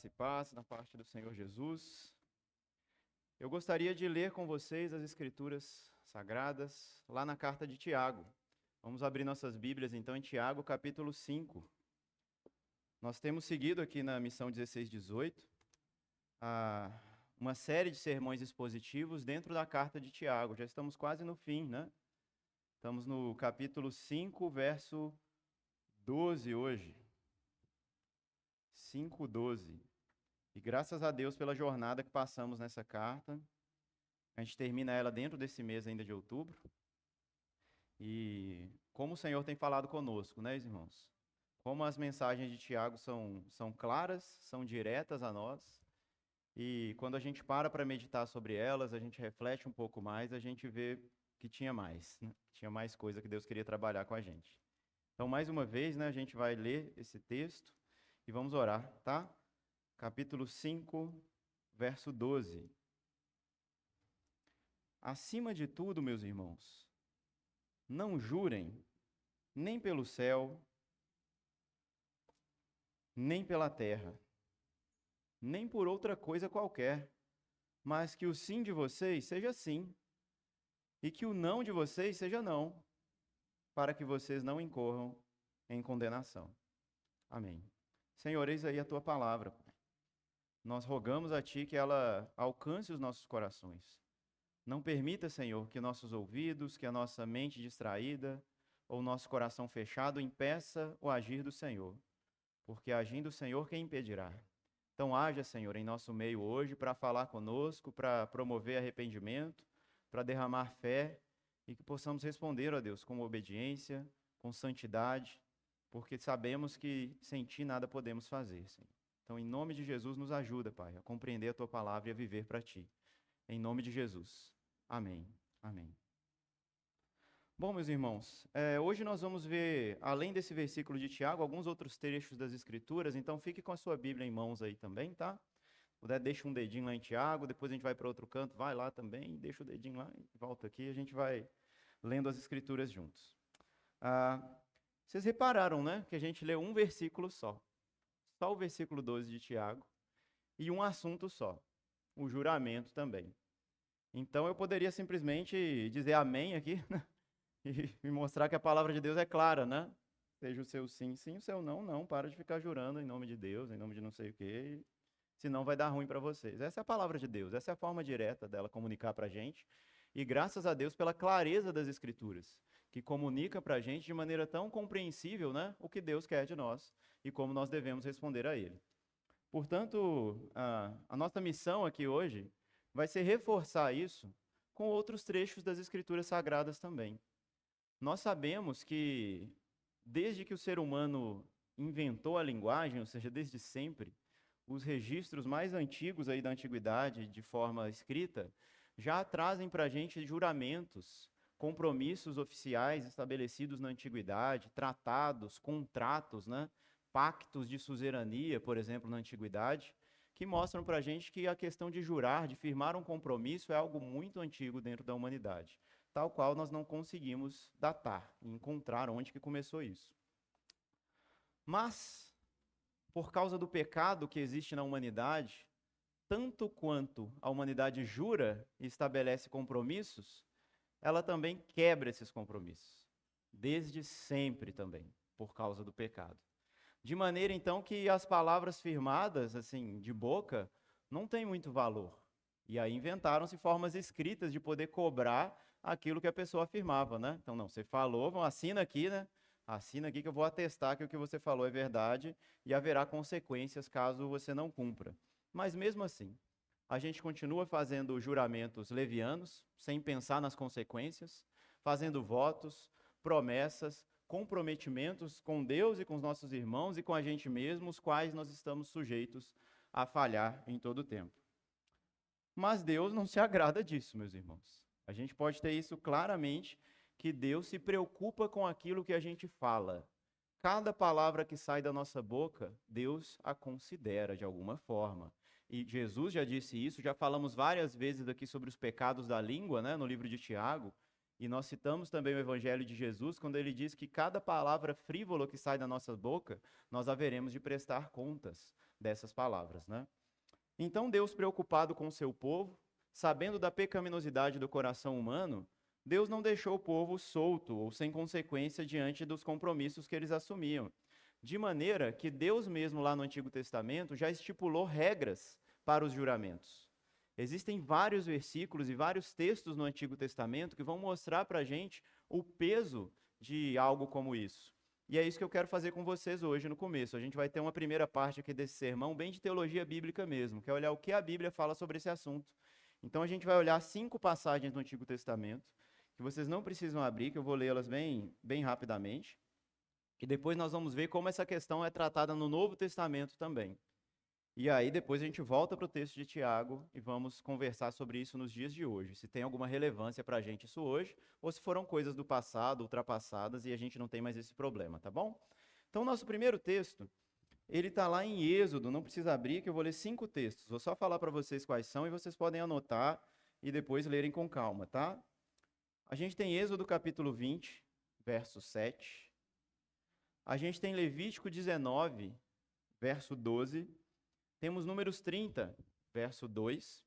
Graça e paz na parte do Senhor Jesus. Eu gostaria de ler com vocês as Escrituras Sagradas lá na carta de Tiago. Vamos abrir nossas Bíblias então em Tiago, capítulo 5. Nós temos seguido aqui na missão 16-18 uma série de sermões expositivos dentro da carta de Tiago. Já estamos quase no fim, né? Estamos no capítulo 5, verso 12 hoje. 5:12. E graças a Deus pela jornada que passamos nessa carta. A gente termina ela dentro desse mês ainda de outubro. E como o Senhor tem falado conosco, né, irmãos? Como as mensagens de Tiago são claras, são diretas a nós. E quando a gente para meditar sobre elas, a gente reflete um pouco mais, a gente vê que tinha mais, né? Tinha mais coisa que Deus queria trabalhar com a gente. Então, mais uma vez, né, a gente vai ler esse texto e vamos orar, tá? Capítulo 5, verso 12. Acima de tudo, meus irmãos, não jurem nem pelo céu, nem pela terra, nem por outra coisa qualquer, mas que o sim de vocês seja sim, e que o não de vocês seja não, para que vocês não incorram em condenação. Amém. Senhor, eis aí a tua palavra. Nós rogamos a ti que ela alcance os nossos corações. Não permita, Senhor, que nossos ouvidos, que a nossa mente distraída ou o nosso coração fechado impeça o agir do Senhor, porque agindo o Senhor, quem impedirá? Então haja, Senhor, em nosso meio hoje para falar conosco, para promover arrependimento, para derramar fé e que possamos responder a Deus com obediência, com santidade, porque sabemos que sem Ti nada podemos fazer, Senhor. Então, em nome de Jesus, nos ajuda, Pai, a compreender a Tua palavra e a viver para Ti. Em nome de Jesus. Amém. Amém. Bom, meus irmãos, hoje nós vamos ver, além desse versículo de Tiago, alguns outros trechos das Escrituras, então fique com a sua Bíblia em mãos aí também, tá? Se puder, deixa um dedinho lá em Tiago, depois a gente vai para outro canto, vai lá também, deixa o dedinho lá e volta aqui, a gente vai lendo as Escrituras juntos. Vocês repararam, né, que a gente leu um versículo só o versículo 12 de Tiago, e um assunto só, o juramento também. Então eu poderia simplesmente dizer amém aqui, né? E mostrar que a palavra de Deus é clara, né? Seja o seu sim, sim, o seu não, não. Para de ficar jurando em nome de Deus, em nome de não sei o quê, senão vai dar ruim para vocês. Essa é a palavra de Deus, essa é a forma direta dela comunicar para a gente. E graças a Deus pela clareza das Escrituras, que comunica para a gente de maneira tão compreensível, né, o que Deus quer de nós e como nós devemos responder a Ele. Portanto, a nossa missão aqui hoje vai ser reforçar isso com outros trechos das Escrituras Sagradas também. Nós sabemos que, desde que o ser humano inventou a linguagem, ou seja, desde sempre, os registros mais antigos aí da antiguidade, de forma escrita, já trazem para a gente juramentos, compromissos oficiais estabelecidos na antiguidade, tratados, contratos, né? Pactos de suzerania, por exemplo, na antiguidade, que mostram para a gente que a questão de jurar, de firmar um compromisso, é algo muito antigo dentro da humanidade, tal qual nós não conseguimos datar e encontrar onde que começou isso. Mas, por causa do pecado que existe na humanidade, tanto quanto a humanidade jura e estabelece compromissos, ela também quebra esses compromissos, desde sempre também, por causa do pecado. De maneira, então, que as palavras firmadas, assim, de boca, não têm muito valor. E aí inventaram-se formas escritas de poder cobrar aquilo que a pessoa afirmava, né? Então, não, você falou, assina aqui, né? Assina aqui que eu vou atestar que o que você falou é verdade e haverá consequências caso você não cumpra. Mas mesmo assim, a gente continua fazendo juramentos levianos, sem pensar nas consequências, fazendo votos, promessas, comprometimentos com Deus e com os nossos irmãos e com a gente mesmo, os quais nós estamos sujeitos a falhar em todo o tempo. Mas Deus não se agrada disso, meus irmãos. A gente pode ter isso claramente, que Deus se preocupa com aquilo que a gente fala. Cada palavra que sai da nossa boca, Deus a considera de alguma forma. E Jesus já disse isso, já falamos várias vezes aqui sobre os pecados da língua, né, no livro de Tiago, E nós citamos também o Evangelho de Jesus, quando ele diz que cada palavra frívola que sai da nossa boca, nós haveremos de prestar contas dessas palavras, né? Então, Deus, preocupado com o seu povo, sabendo da pecaminosidade do coração humano, Deus não deixou o povo solto ou sem consequência diante dos compromissos que eles assumiam. De maneira que Deus mesmo lá no Antigo Testamento já estipulou regras para os juramentos. Existem vários versículos e vários textos no Antigo Testamento que vão mostrar para a gente o peso de algo como isso. E é isso que eu quero fazer com vocês hoje no começo. A gente vai ter uma primeira parte aqui desse sermão bem de teologia bíblica mesmo, que é olhar o que a Bíblia fala sobre esse assunto. Então a gente vai olhar 5 passagens do Antigo Testamento, que vocês não precisam abrir, que eu vou lê-las bem rapidamente. E depois nós vamos ver como essa questão é tratada no Novo Testamento também. E aí depois a gente volta para o texto de Tiago e vamos conversar sobre isso nos dias de hoje. Se tem alguma relevância para a gente isso hoje, ou se foram coisas do passado, ultrapassadas, e a gente não tem mais esse problema, tá bom? Então, nosso primeiro texto, ele está lá em Êxodo, não precisa abrir, que eu vou ler 5 textos. Vou só falar para vocês quais são e vocês podem anotar e depois lerem com calma, tá? A gente tem Êxodo capítulo 20, verso 7. A gente tem Levítico 19, verso 12. Temos Números 30, verso 2.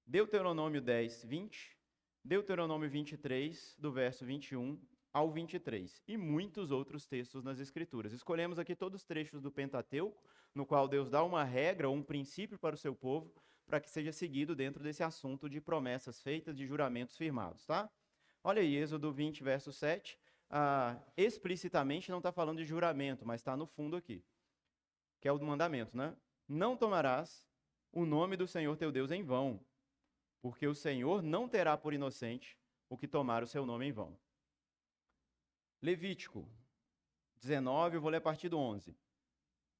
Deuteronômio 10, 20. Deuteronômio 23, do verso 21 ao 23. E muitos outros textos nas Escrituras. Escolhemos aqui todos os trechos do Pentateuco, no qual Deus dá uma regra ou um princípio para o seu povo, para que seja seguido dentro desse assunto de promessas feitas, de juramentos firmados, tá? Olha aí, Êxodo 20, verso 7. Explicitamente não está falando de juramento, mas está no fundo aqui, que é o do mandamento, né? Não tomarás o nome do Senhor teu Deus em vão, porque o Senhor não terá por inocente o que tomar o seu nome em vão. Levítico 19, eu vou ler a partir do 11.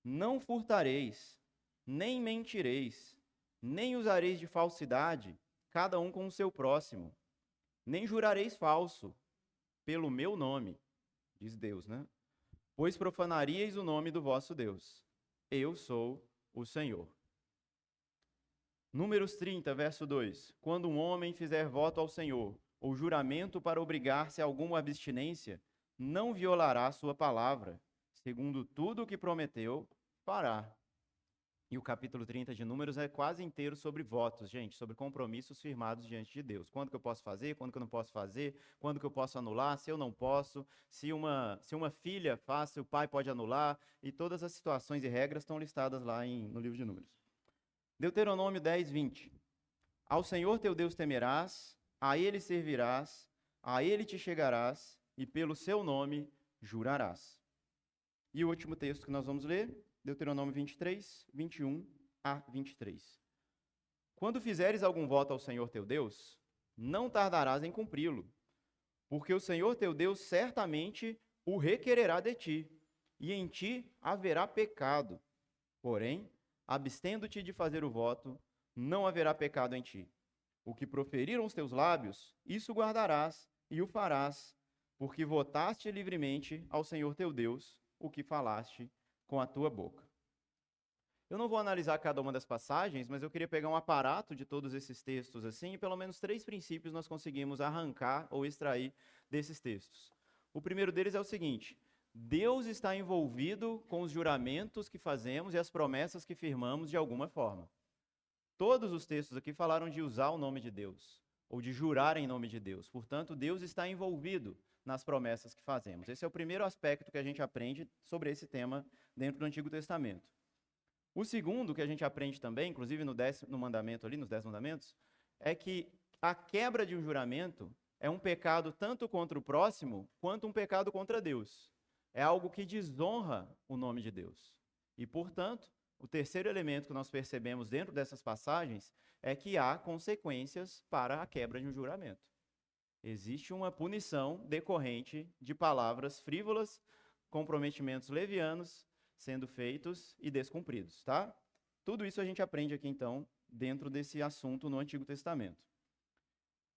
Não furtareis, nem mentireis, nem usareis de falsidade, cada um com o seu próximo, nem jurareis falso, pelo meu nome, diz Deus, né? Pois profanaríeis o nome do vosso Deus. Eu sou o Senhor. Números 30, verso 2. Quando um homem fizer voto ao Senhor, ou juramento para obrigar-se a alguma abstinência, não violará sua palavra. Segundo tudo o que prometeu, fará. E o capítulo 30 de Números é quase inteiro sobre votos, gente, sobre compromissos firmados diante de Deus. Quando que eu posso fazer, quando que eu não posso fazer, quando que eu posso anular, se eu não posso, se uma filha faz, se o pai pode anular, e todas as situações e regras estão listadas lá no livro de Números. Deuteronômio 10, 20. Ao Senhor teu Deus temerás, a Ele servirás, a Ele te chegarás, e pelo seu nome jurarás. E o último texto que nós vamos ler, Deuteronômio 23, 21 a 23. Quando fizeres algum voto ao Senhor teu Deus, não tardarás em cumpri-lo, porque o Senhor teu Deus certamente o requererá de ti, e em ti haverá pecado. Porém, abstendo-te de fazer o voto, não haverá pecado em ti. O que proferiram os teus lábios, isso guardarás e o farás, porque votaste livremente ao Senhor teu Deus o que falaste com a tua boca. Eu não vou analisar cada uma das passagens, mas eu queria pegar um aparato de todos esses textos assim, e pelo menos 3 princípios nós conseguimos arrancar ou extrair desses textos. O primeiro deles é o seguinte: Deus está envolvido com os juramentos que fazemos e as promessas que firmamos de alguma forma. Todos os textos aqui falaram de usar o nome de Deus, ou de jurar em nome de Deus. Portanto, Deus está envolvido nas promessas que fazemos. Esse é o primeiro aspecto que a gente aprende sobre esse tema dentro do Antigo Testamento. O segundo que a gente aprende também, inclusive no mandamento ali, nos 10 mandamentos, é que a quebra de um juramento é um pecado tanto contra o próximo, quanto um pecado contra Deus. É algo que desonra o nome de Deus. E, portanto, o terceiro elemento que nós percebemos dentro dessas passagens é que há consequências para a quebra de um juramento. Existe uma punição decorrente de palavras frívolas, comprometimentos levianos sendo feitos e descumpridos, tá? Tudo isso a gente aprende aqui, então, dentro desse assunto no Antigo Testamento.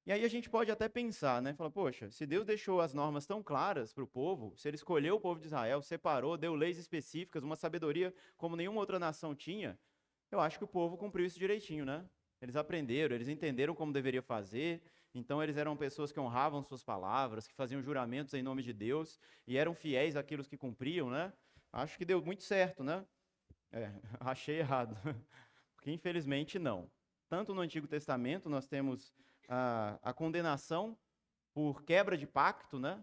E aí a gente pode até pensar, né? Falar, poxa, se Deus deixou as normas tão claras para o povo, se Ele escolheu o povo de Israel, separou, deu leis específicas, uma sabedoria como nenhuma outra nação tinha, eu acho que o povo cumpriu isso direitinho, né? Eles aprenderam, eles entenderam como deveria fazer, Então eles eram pessoas que honravam suas palavras, que faziam juramentos em nome de Deus e eram fiéis àquilo que cumpriam, né? Acho que deu muito certo, né? Achei errado, porque infelizmente não. Tanto no Antigo Testamento nós temos a condenação por quebra de pacto, né?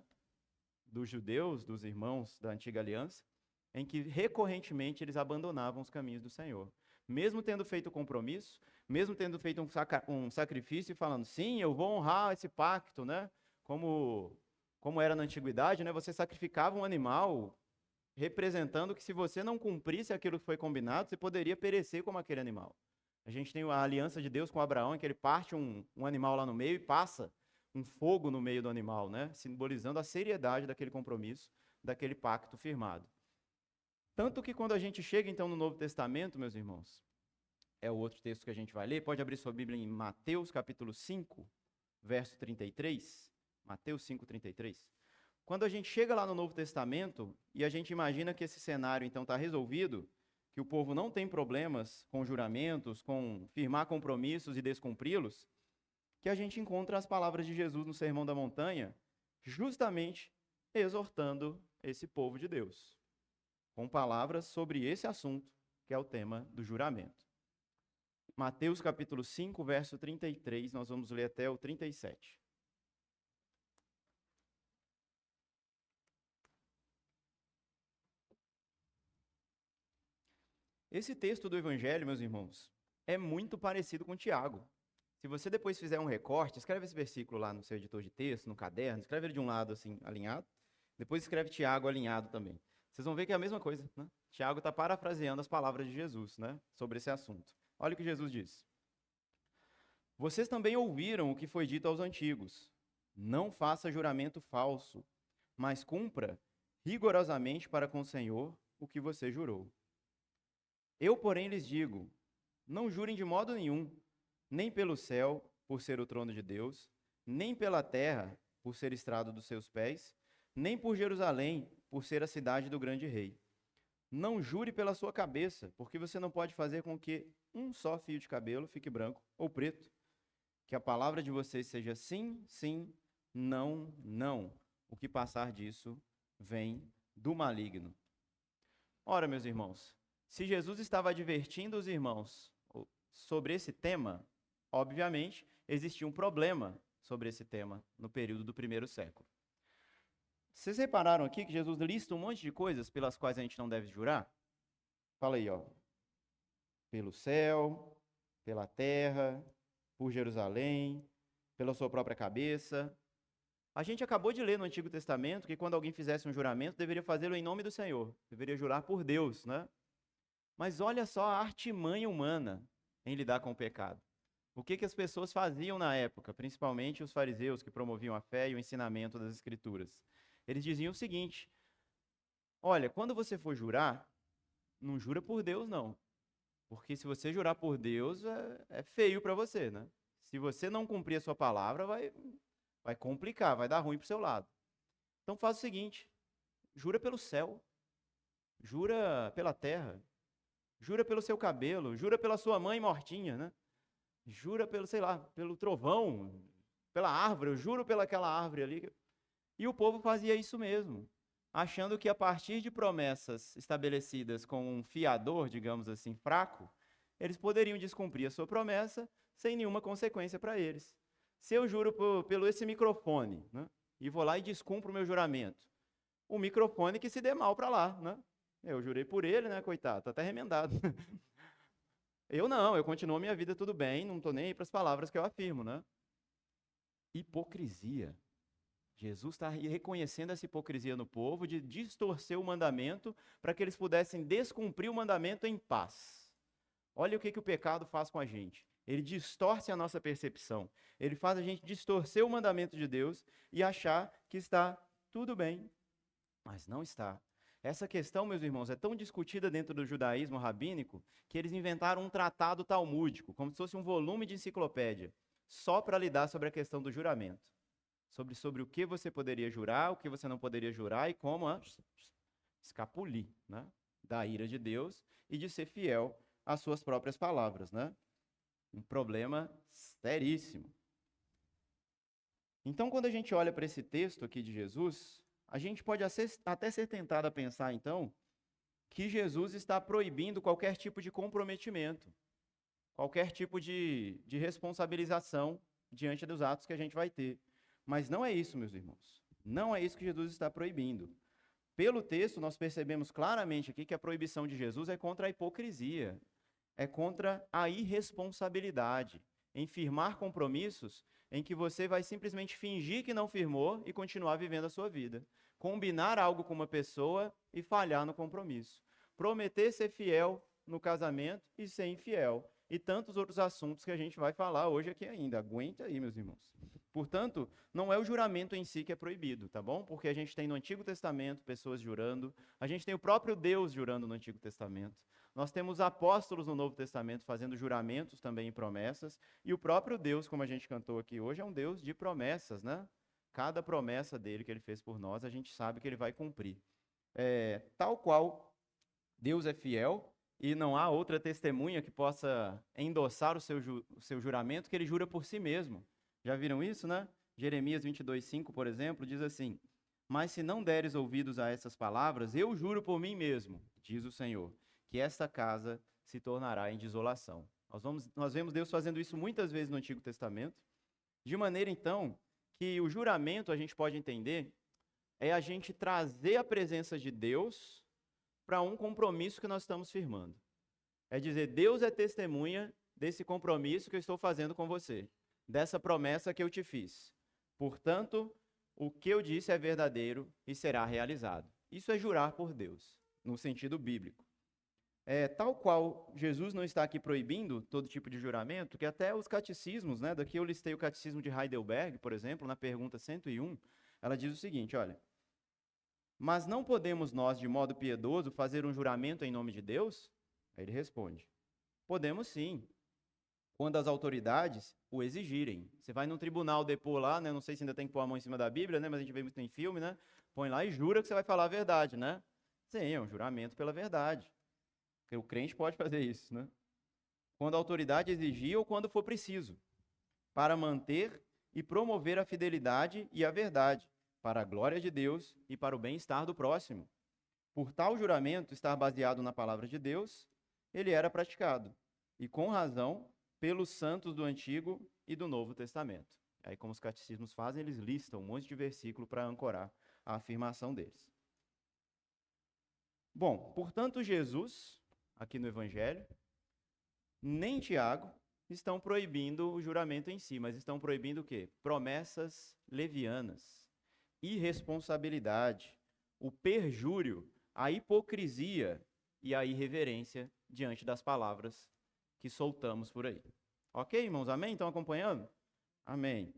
Dos judeus, dos irmãos da antiga aliança, em que recorrentemente eles abandonavam os caminhos do Senhor. Mesmo tendo feito o compromisso, mesmo tendo feito um sacrifício e falando, sim, eu vou honrar esse pacto, né? Como era na antiguidade, né? Você sacrificava um animal representando que se você não cumprisse aquilo que foi combinado, você poderia perecer como aquele animal. A gente tem a aliança de Deus com Abraão, em que ele parte um animal lá no meio e passa um fogo no meio do animal, né? Simbolizando a seriedade daquele compromisso, daquele pacto firmado. Tanto que quando a gente chega, então, no Novo Testamento, meus irmãos, é o outro texto que a gente vai ler, pode abrir sua Bíblia em Mateus, capítulo 5, verso 33. Mateus 5, 33. Quando a gente chega lá no Novo Testamento, e a gente imagina que esse cenário, então, está resolvido, que o povo não tem problemas com juramentos, com firmar compromissos e descumpri-los, que a gente encontra as palavras de Jesus no Sermão da Montanha, justamente exortando esse povo de Deus, com palavras sobre esse assunto, que é o tema do juramento. Mateus capítulo 5, verso 33, nós vamos ler até o 37. Esse texto do Evangelho, meus irmãos, é muito parecido com Tiago. Se você depois fizer um recorte, escreve esse versículo lá no seu editor de texto, no caderno, escreve ele de um lado assim, alinhado, depois escreve Tiago alinhado também. Vocês vão ver que é a mesma coisa, né? Tiago está parafraseando as palavras de Jesus, né, sobre esse assunto. Olha o que Jesus diz. Vocês também ouviram o que foi dito aos antigos. Não faça juramento falso, mas cumpra rigorosamente para com o Senhor o que você jurou. Eu, porém, lhes digo, não jurem de modo nenhum, nem pelo céu, por ser o trono de Deus, nem pela terra, por ser estrado dos seus pés, nem por Jerusalém, por ser a cidade do grande rei. Não jure pela sua cabeça, porque você não pode fazer com que um só fio de cabelo fique branco ou preto. Que a palavra de vocês seja sim, sim, não, não. O que passar disso vem do maligno. Ora, meus irmãos, se Jesus estava advertindo os irmãos sobre esse tema, obviamente, existia um problema sobre esse tema no período do primeiro século. Vocês repararam aqui que Jesus lista um monte de coisas pelas quais a gente não deve jurar? Fala aí, ó. Pelo céu, pela terra, por Jerusalém, pela sua própria cabeça. A gente acabou de ler no Antigo Testamento que quando alguém fizesse um juramento, deveria fazê-lo em nome do Senhor. Deveria jurar por Deus, né? Mas olha só a artimanha humana em lidar com o pecado. O que as pessoas faziam na época, principalmente os fariseus que promoviam a fé e o ensinamento das Escrituras? Eles diziam o seguinte: olha, quando você for jurar, não jura por Deus, não. Porque se você jurar por Deus, é feio para você, né? Se você não cumprir a sua palavra, vai complicar, vai dar ruim para o seu lado. Então faz o seguinte, jura pelo céu, jura pela terra, jura pelo seu cabelo, jura pela sua mãe mortinha, né? Jura pelo, sei lá, pelo trovão, pela árvore, eu juro pelaquela árvore ali. E o povo fazia isso mesmo, achando que a partir de promessas estabelecidas com um fiador, digamos assim, fraco, eles poderiam descumprir a sua promessa sem nenhuma consequência para eles. Se eu juro pelo esse microfone, né, e vou lá e descumpro o meu juramento, o microfone que se dê mal para lá, né? Eu jurei por ele, né, coitado, está até remendado. Eu não, eu continuo a minha vida tudo bem, não estou nem aí para as palavras que eu afirmo, né? Hipocrisia. Jesus está reconhecendo essa hipocrisia no povo de distorcer o mandamento para que eles pudessem descumprir o mandamento em paz. Olha o que o pecado faz com a gente. Ele distorce a nossa percepção. Ele faz a gente distorcer o mandamento de Deus e achar que está tudo bem, mas não está. Essa questão, meus irmãos, é tão discutida dentro do judaísmo rabínico que eles inventaram um tratado talmúdico, como se fosse um volume de enciclopédia, só para lidar sobre a questão do juramento. Sobre o que você poderia jurar, o que você não poderia jurar e como escapulir, né, da ira de Deus e de ser fiel às suas próprias palavras, né? Um problema seríssimo. Então, quando a gente olha para esse texto aqui de Jesus, a gente pode até ser tentado a pensar, então, que Jesus está proibindo qualquer tipo de comprometimento, qualquer tipo de responsabilização diante dos atos que a gente vai ter. Mas não é isso, meus irmãos. Não é isso que Jesus está proibindo. Pelo texto, nós percebemos claramente aqui que a proibição de Jesus é contra a hipocrisia, é contra a irresponsabilidade, em firmar compromissos em que você vai simplesmente fingir que não firmou e continuar vivendo a sua vida. Combinar algo com uma pessoa e falhar no compromisso. Prometer ser fiel no casamento e ser infiel. E tantos outros assuntos que a gente vai falar hoje aqui ainda. Aguenta aí, meus irmãos. Portanto, não é o juramento em si que é proibido, tá bom? Porque a gente tem no Antigo Testamento pessoas jurando, a gente tem o próprio Deus jurando no Antigo Testamento, nós temos apóstolos no Novo Testamento fazendo juramentos também e promessas, e o próprio Deus, como a gente cantou aqui hoje, é um Deus de promessas, né? Cada promessa dele que ele fez por nós, a gente sabe que ele vai cumprir. Tal qual Deus é fiel, e não há outra testemunha que possa endossar o seu juramento, que ele jura por si mesmo. Já viram isso, né? Jeremias 22:5, por exemplo, diz assim: mas se não deres ouvidos a essas palavras, eu juro por mim mesmo, diz o Senhor, que esta casa se tornará em desolação. Nós vemos Deus fazendo isso muitas vezes no Antigo Testamento, de maneira, então, que o juramento, a gente pode entender, é a gente trazer a presença de Deus para um compromisso que nós estamos firmando. É dizer, Deus é testemunha desse compromisso que eu estou fazendo com você, dessa promessa que eu te fiz. Portanto, o que eu disse é verdadeiro e será realizado. Isso é jurar por Deus, no sentido bíblico. Tal qual Jesus não está aqui proibindo todo tipo de juramento, que até os catecismos, né, daqui eu listei o catecismo de Heidelberg, por exemplo, na pergunta 101, ela diz o seguinte, olha: mas não podemos nós, de modo piedoso, fazer um juramento em nome de Deus? Aí ele responde: podemos sim, quando as autoridades o exigirem. Você vai num tribunal depor lá, né? Não sei se ainda tem que pôr a mão em cima da Bíblia, né? Mas a gente vê muito em filme, né? Põe lá e jura que você vai falar a verdade, né? Sim, é um juramento pela verdade. Porque o crente pode fazer isso, né? Quando a autoridade exigir ou quando for preciso, para manter e promover a fidelidade e a verdade, para a glória de Deus e para o bem-estar do próximo. Por tal juramento estar baseado na palavra de Deus, ele era praticado, e com razão, pelos santos do Antigo e do Novo Testamento. Aí, como os catecismos fazem, eles listam um monte de versículo para ancorar a afirmação deles. Bom, portanto, Jesus, aqui no Evangelho, nem Tiago estão proibindo o juramento em si, mas estão proibindo o quê? Promessas levianas, irresponsabilidade, o perjúrio, a hipocrisia e a irreverência diante das palavras que soltamos por aí. Ok, irmãos? Amém? Estão acompanhando? Amém.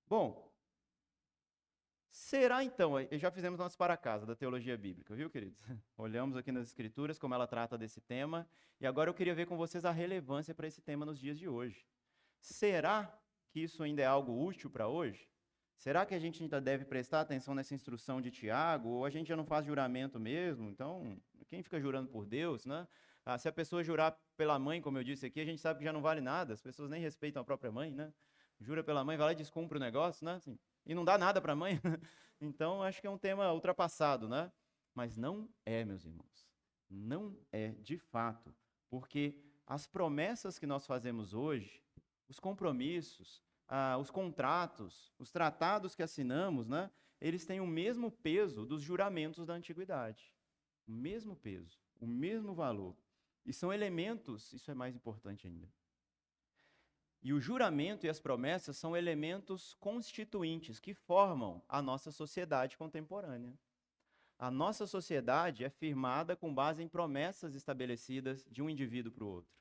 Bom, será então, já fizemos nosso para casa da teologia bíblica, viu, queridos? Olhamos aqui nas escrituras como ela trata desse tema, e agora eu queria ver com vocês a relevância para esse tema nos dias de hoje. Será que isso ainda é algo útil para hoje? Será que a gente ainda deve prestar atenção nessa instrução de Tiago, ou a gente já não faz juramento mesmo? Então, quem fica jurando por Deus, né? Se a pessoa jurar pela mãe, como eu disse aqui, a gente sabe que já não vale nada, as pessoas nem respeitam a própria mãe, né? Jura pela mãe, vai lá e descumpre o negócio, né? Assim, e não dá nada para a mãe. Então, acho que é um tema ultrapassado, né? Mas não é, meus irmãos. Não é, de fato. Porque as promessas que nós fazemos hoje, os compromissos, os contratos, os tratados que assinamos, né? Eles têm o mesmo peso dos juramentos da antiguidade. O mesmo peso, o mesmo valor. E são elementos, isso é mais importante ainda. E o juramento e as promessas são elementos constituintes que formam a nossa sociedade contemporânea. A nossa sociedade é firmada com base em promessas estabelecidas de um indivíduo para o outro.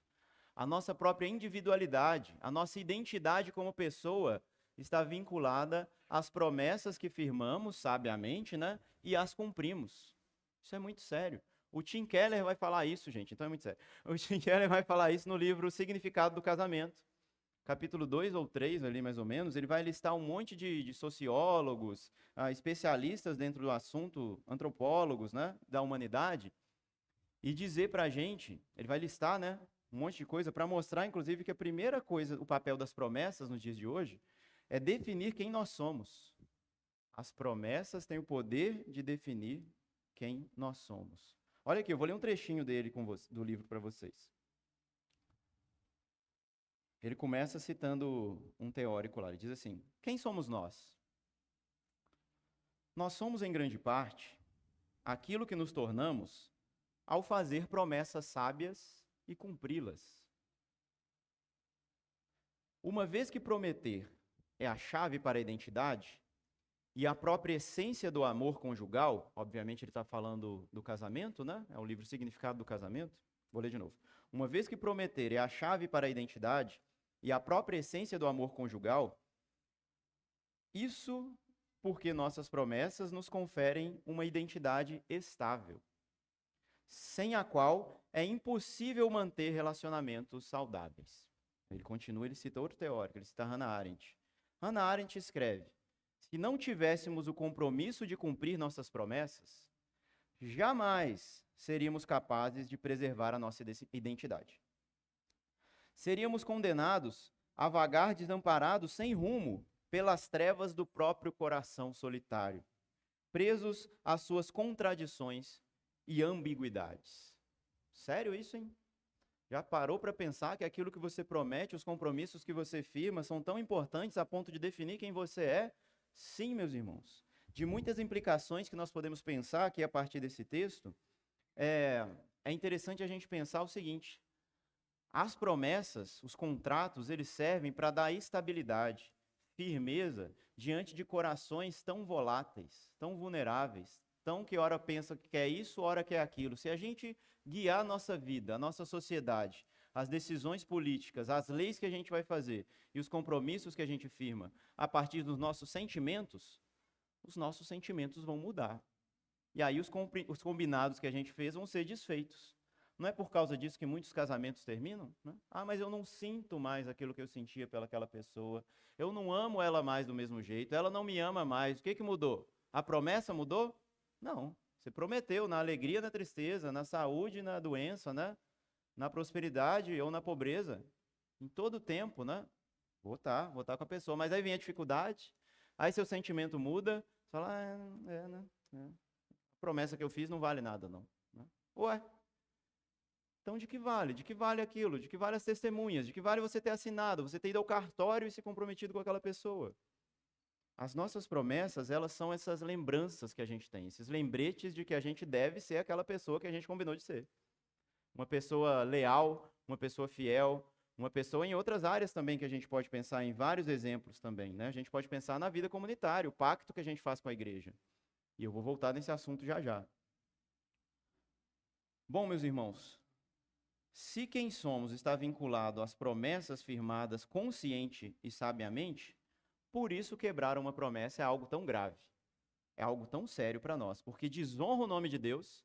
A nossa própria individualidade, a nossa identidade como pessoa está vinculada às promessas que firmamos sabiamente, né? E as cumprimos. Isso é muito sério. O Tim Keller vai falar isso, gente, então é muito sério. O Tim Keller vai falar isso no livro O Significado do Casamento. Capítulo 2 ou 3, ali mais ou menos, ele vai listar um monte de sociólogos, especialistas dentro do assunto, antropólogos, né, da humanidade, e dizer para a gente, ele vai listar, né, um monte de coisa, para mostrar, inclusive, que a primeira coisa, o papel das promessas nos dias de hoje, é definir quem nós somos. As promessas têm o poder de definir quem nós somos. Olha aqui, eu vou ler um trechinho dele do livro para vocês. Ele começa citando um teórico lá. Ele diz assim: quem somos nós? Nós somos, em grande parte, aquilo que nos tornamos ao fazer promessas sábias e cumpri-las. Uma vez que prometer é a chave para a identidade e a própria essência do amor conjugal, obviamente ele está falando do casamento, né? É o livro Significado do Casamento. Vou ler de novo. Uma vez que prometer é a chave para a identidade e a própria essência do amor conjugal, isso porque nossas promessas nos conferem uma identidade estável, sem a qual é impossível manter relacionamentos saudáveis. Ele continua, ele cita outro teórico, ele cita Hannah Arendt. Hannah Arendt escreve: se não tivéssemos o compromisso de cumprir nossas promessas, jamais seríamos capazes de preservar a nossa identidade. Seríamos condenados a vagar desamparados sem rumo pelas trevas do próprio coração solitário, presos às suas contradições e ambiguidades. Sério isso, hein? Já parou para pensar que aquilo que você promete, os compromissos que você firma, são tão importantes a ponto de definir quem você é? Sim, meus irmãos. De muitas implicações que nós podemos pensar aqui a partir desse texto, é interessante a gente pensar o seguinte: as promessas, os contratos, eles servem para dar estabilidade, firmeza diante de corações tão voláteis, tão vulneráveis, tão que ora pensa que quer isso, ora quer aquilo. Se a gente guiar a nossa vida, a nossa sociedade, as decisões políticas, as leis que a gente vai fazer e os compromissos que a gente firma a partir dos nossos sentimentos, os nossos sentimentos vão mudar. E aí os combinados que a gente fez vão ser desfeitos. Não é por causa disso que muitos casamentos terminam, né? Ah, mas eu não sinto mais aquilo que eu sentia pelaquela pessoa. Eu não amo ela mais do mesmo jeito. Ela não me ama mais. O que que mudou? A promessa mudou? Não. Você prometeu na alegria, na tristeza, na saúde, na doença, né? Na prosperidade ou na pobreza. Em todo tempo, né? Vou estar com a pessoa. Mas aí vem a dificuldade. Aí seu sentimento muda. Você fala, né? A promessa que eu fiz não vale nada, não. Né? Ué? Então, de que vale? De que vale aquilo? De que vale as testemunhas? De que vale você ter assinado, você ter ido ao cartório e se comprometido com aquela pessoa? As nossas promessas, elas são essas lembranças que a gente tem, esses lembretes de que a gente deve ser aquela pessoa que a gente combinou de ser. Uma pessoa leal, uma pessoa fiel, uma pessoa em outras áreas também que a gente pode pensar em vários exemplos também, né? A gente pode pensar na vida comunitária, o pacto que a gente faz com a igreja. E eu vou voltar nesse assunto já já. Bom, meus irmãos, se quem somos está vinculado às promessas firmadas consciente e sabiamente, por isso quebrar uma promessa é algo tão grave, é algo tão sério para nós, porque desonra o nome de Deus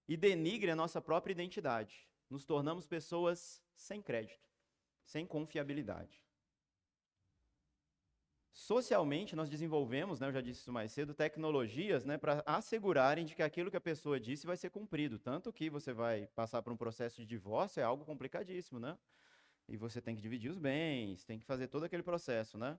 e denigre a nossa própria identidade. Nos tornamos pessoas sem crédito, sem confiabilidade. Socialmente, nós desenvolvemos, né, eu já disse isso mais cedo, tecnologias, né, para assegurarem de que aquilo que a pessoa disse vai ser cumprido. Tanto que você vai passar por um processo de divórcio, é algo complicadíssimo, né? E você tem que dividir os bens, tem que fazer todo aquele processo, né?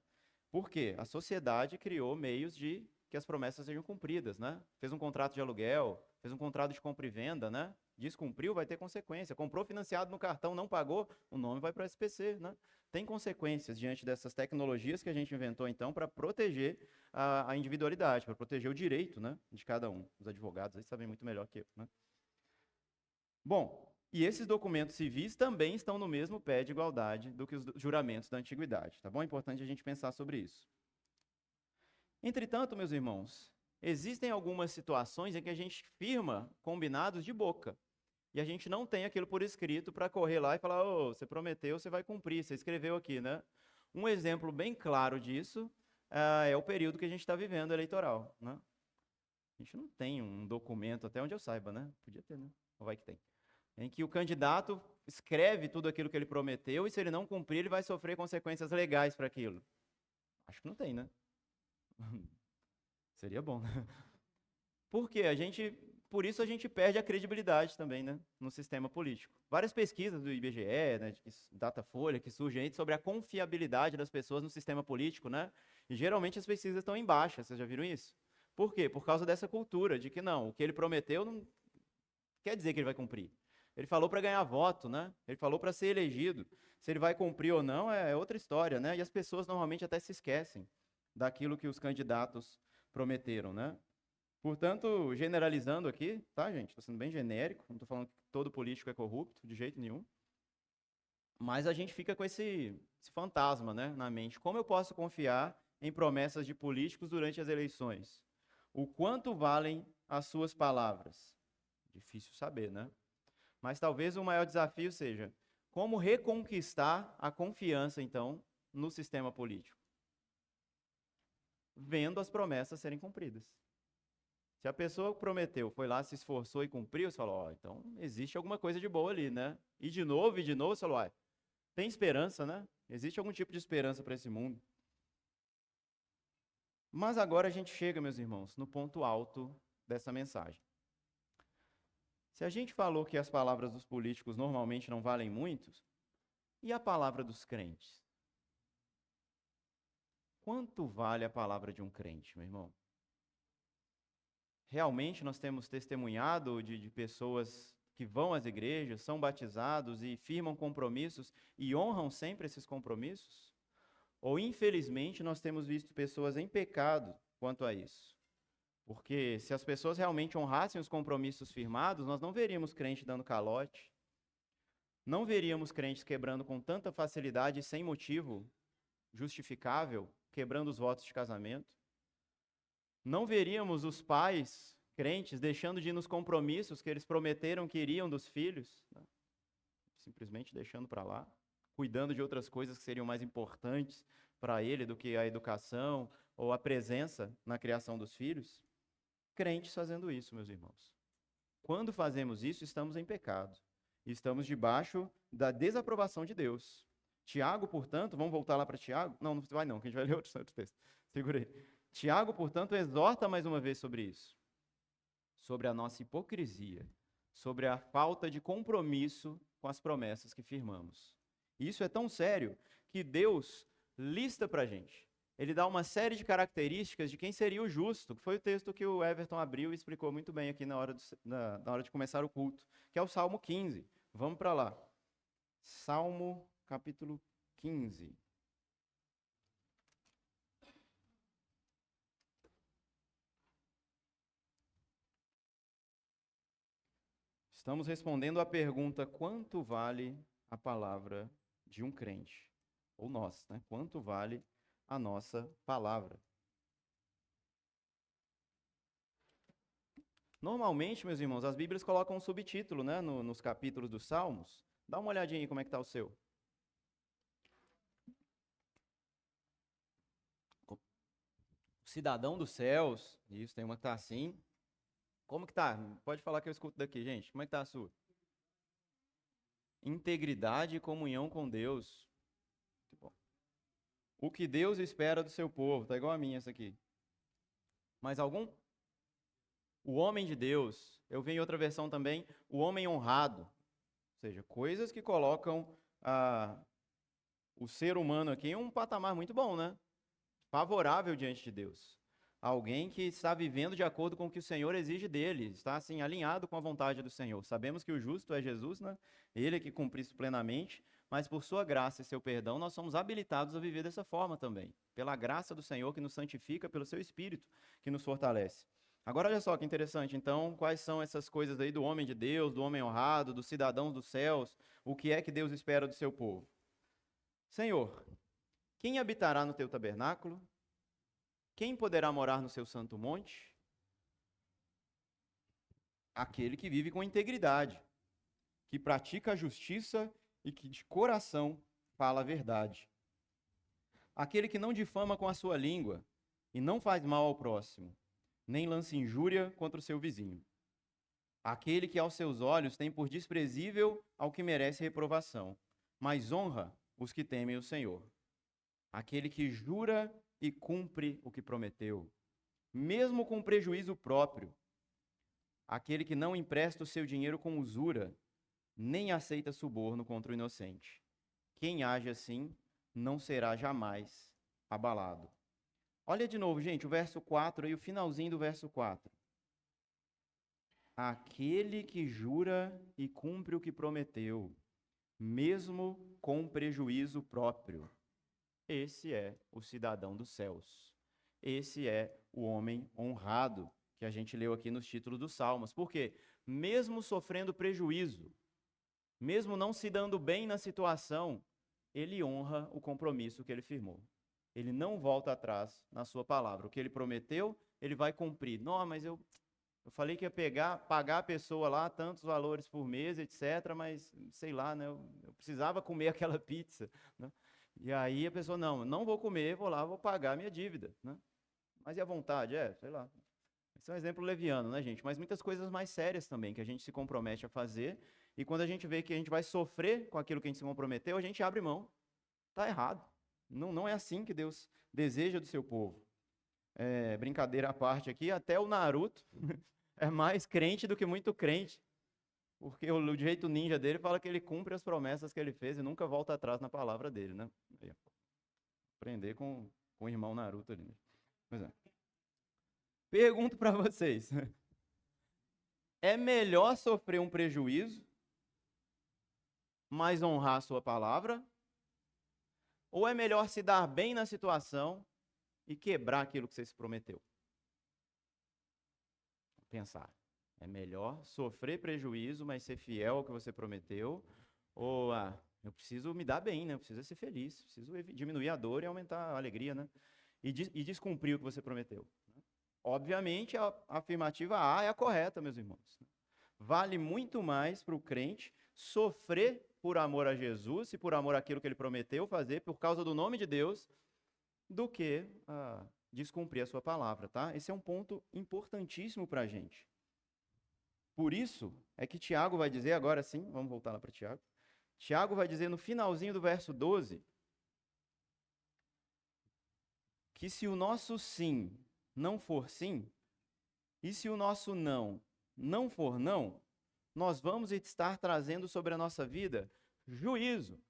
Por quê? A sociedade criou meios de que as promessas sejam cumpridas, né? Fez um contrato de aluguel, fez um contrato de compra e venda, né? Descumpriu, vai ter consequência. Comprou financiado no cartão, não pagou, o nome vai para o SPC, né? Tem consequências diante dessas tecnologias que a gente inventou, então, para proteger a individualidade, para proteger o direito, né, de cada um. Os advogados aí sabem muito melhor que eu, né? Bom, e esses documentos civis também estão no mesmo pé de igualdade do que os juramentos da antiguidade, tá bom? É importante a gente pensar sobre isso. Entretanto, meus irmãos, existem algumas situações em que a gente firma combinados de boca, e a gente não tem aquilo por escrito para correr lá e falar, oh, você prometeu, você vai cumprir, você escreveu aqui, né? Um exemplo bem claro disso é o período que a gente está vivendo eleitoral, né? A gente não tem um documento, até onde eu saiba, né? Podia ter, né? Ou vai que tem. Em que o candidato escreve tudo aquilo que ele prometeu e se ele não cumprir, ele vai sofrer consequências legais para aquilo. Acho que não tem, né? Seria bom, né? Porque a gente por isso a gente perde a credibilidade também, né, no sistema político. Várias pesquisas do IBGE, né, Datafolha, que surgem aí sobre a confiabilidade das pessoas no sistema político, né? E geralmente as pesquisas estão em baixa, vocês já viram isso? Por quê? Por causa dessa cultura de que não, o que ele prometeu não quer dizer que ele vai cumprir. Ele falou para ganhar voto, né? Ele falou para ser elegido. Se ele vai cumprir ou não é outra história, né? E as pessoas normalmente até se esquecem daquilo que os candidatos prometeram, né? Portanto, generalizando aqui, tá, gente? Estou sendo bem genérico, não estou falando que todo político é corrupto, de jeito nenhum. Mas a gente fica com esse fantasma, né, na mente. Como eu posso confiar em promessas de políticos durante as eleições? O quanto valem as suas palavras? Difícil saber, né? Mas talvez o maior desafio seja como reconquistar a confiança, então, no sistema político. Vendo as promessas serem cumpridas. Se a pessoa que prometeu foi lá, se esforçou e cumpriu, você falou, ó, então existe alguma coisa de boa ali, né? E de novo, você falou, ó, tem esperança, né? Existe algum tipo de esperança para esse mundo. Mas agora a gente chega, meus irmãos, no ponto alto dessa mensagem. Se a gente falou que as palavras dos políticos normalmente não valem muito, e a palavra dos crentes? Quanto vale a palavra de um crente, meu irmão? Realmente nós temos testemunhado de pessoas que vão às igrejas, são batizados e firmam compromissos e honram sempre esses compromissos? Ou, infelizmente, nós temos visto pessoas em pecado quanto a isso? Porque se as pessoas realmente honrassem os compromissos firmados, nós não veríamos crente dando calote, não veríamos crentes quebrando com tanta facilidade e sem motivo justificável, quebrando os votos de casamento. Não veríamos os pais crentes deixando de ir nos compromissos que eles prometeram que iriam dos filhos, né? Simplesmente deixando para lá, cuidando de outras coisas que seriam mais importantes para ele do que a educação ou a presença na criação dos filhos. Crentes fazendo isso, meus irmãos. Quando fazemos isso, estamos em pecado. Estamos debaixo da desaprovação de Deus. Tiago, portanto, vamos voltar lá para Tiago? Não vai não, que a gente vai ler outro texto. Segura aí. Tiago, portanto, exorta mais uma vez sobre isso. Sobre a nossa hipocrisia. Sobre a falta de compromisso com as promessas que firmamos. Isso é tão sério que Deus lista para a gente. Ele dá uma série de características de quem seria o justo, que foi o texto que o Everton abriu e explicou muito bem aqui na hora de começar o culto, que é o Salmo 15. Vamos para lá. Salmo, capítulo 15. Estamos respondendo à pergunta: quanto vale a palavra de um crente? Ou nós, né? Quanto vale a nossa palavra? Normalmente, meus irmãos, as Bíblias colocam um subtítulo, né, nos capítulos dos Salmos. Dá uma olhadinha aí como é que está o seu. Cidadão dos céus. Isso, tem uma que está assim. Como que tá? Pode falar que eu escuto daqui, gente. Como é que tá a sua? Integridade e comunhão com Deus. Muito bom. O que Deus espera do seu povo. Tá igual a minha essa aqui. Mais algum? O homem de Deus. Eu vi em outra versão também, o homem honrado. Ou seja, coisas que colocam o ser humano aqui em um patamar muito bom, né? Favorável diante de Deus. Alguém que está vivendo de acordo com o que o Senhor exige dele, está assim alinhado com a vontade do Senhor. Sabemos que o justo é Jesus, né? Ele é que cumpre isso plenamente, mas por sua graça e seu perdão, nós somos habilitados a viver dessa forma também. Pela graça do Senhor que nos santifica, pelo seu Espírito que nos fortalece. Agora olha só que interessante, então, quais são essas coisas aí do homem de Deus, do homem honrado, dos cidadãos dos céus, o que é que Deus espera do seu povo? Senhor, quem habitará no teu tabernáculo? Quem poderá morar no seu santo monte? Aquele que vive com integridade, que pratica a justiça e que de coração fala a verdade. Aquele que não difama com a sua língua e não faz mal ao próximo, nem lança injúria contra o seu vizinho. Aquele que aos seus olhos tem por desprezível ao que merece reprovação, mas honra os que temem o Senhor. Aquele que jura e cumpre o que prometeu, mesmo com prejuízo próprio. aquele que não empresta o seu dinheiro com usura, nem aceita suborno contra o inocente. Quem age assim não será jamais abalado. Olha de novo, gente, o verso 4 e o finalzinho do verso 4. Aquele que jura e cumpre o que prometeu, mesmo com prejuízo próprio, esse é o cidadão dos céus. Esse é o homem honrado, que a gente leu aqui nos títulos dos Salmos. Por quê? Mesmo sofrendo prejuízo, mesmo não se dando bem na situação, ele honra o compromisso que ele firmou. Ele não volta atrás na sua palavra. O que ele prometeu, ele vai cumprir. Não, mas eu falei que ia pagar a pessoa lá tantos valores por mês, etc., mas sei lá, né, eu precisava comer aquela pizza, né? E aí a pessoa, não vou comer, vou lá, vou pagar a minha dívida, né? Mas e a vontade? Sei lá. Esse é um exemplo leviano, né, gente? Mas muitas coisas mais sérias também, que a gente se compromete a fazer, e quando a gente vê que a gente vai sofrer com aquilo que a gente se comprometeu, a gente abre mão. Está errado. Não é assim que Deus deseja do seu povo. Brincadeira à parte aqui, até o Naruto é mais crente do que muito crente, porque o jeito ninja dele fala que ele cumpre as promessas que ele fez e nunca volta atrás na palavra dele, né? Aprender com o irmão Naruto ali. Pois é. Pergunto para vocês, é melhor sofrer um prejuízo, mas honrar a sua palavra? Ou é melhor se dar bem na situação e quebrar aquilo que você se prometeu? Pensar. É melhor sofrer prejuízo, mas ser fiel ao que você prometeu? Ou, eu preciso me dar bem, né? Eu preciso ser feliz, preciso diminuir a dor e aumentar a alegria, né? E descumprir o que você prometeu. Obviamente, a afirmativa A é a correta, meus irmãos. Vale muito mais para o crente sofrer por amor a Jesus e por amor àquilo que ele prometeu fazer, por causa do nome de Deus, do que descumprir a sua palavra, tá? Esse é um ponto importantíssimo para a gente. Por isso é que Tiago vai dizer, agora sim, vamos voltar lá para Tiago. Tiago vai dizer no finalzinho do verso 12, que se o nosso sim não for sim, e se o nosso não for não, nós vamos estar trazendo sobre a nossa vida juízo,